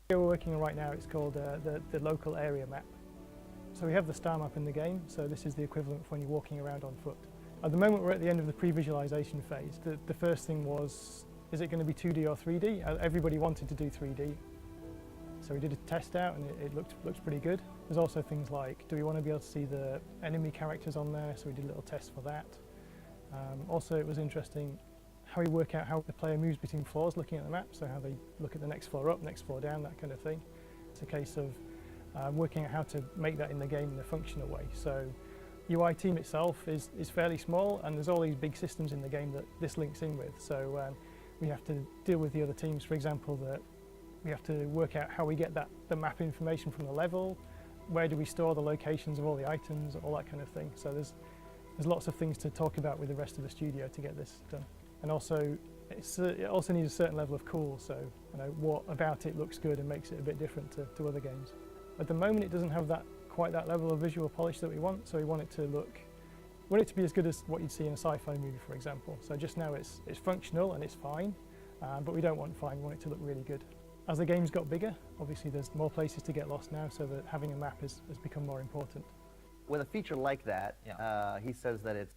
We're working on right now, it's called the local area map. So we have the star map in the game, so this is the equivalent for when you're walking around on foot. At the moment we're at the end of the pre-visualization phase. The first thing was, is it going to be 2D or 3D? Everybody wanted to do 3D. So we did a test out and it looks pretty good. There's also things like, do we want to be able to see the enemy characters on there? So we did a little test for that. Also it was interesting how we work out how the player moves between floors looking at the map, so how they look at the next floor up, next floor down, that kind of thing. It's a case of working out how to make that in the game in a functional way. So UI team itself is fairly small, and there's all these big systems in the game that this links in with. So we have to deal with the other teams. For example, that we have to work out how we get the map information from the level, where do we store the locations of all the items, all that kind of thing. So there's lots of things to talk about with the rest of the studio to get this done. And also, it also needs a certain level of cool, so what about it looks good and makes it a bit different to other games. At the moment it doesn't have quite that level of visual polish that we want, so we want it to be as good as what you'd see in a sci-fi movie, for example. So just now it's functional and it's fine, but we don't want fine, we want it to look really good. As the game's got bigger, obviously there's more places to get lost now, so that having a map has become more important. With a feature like that, he says that it's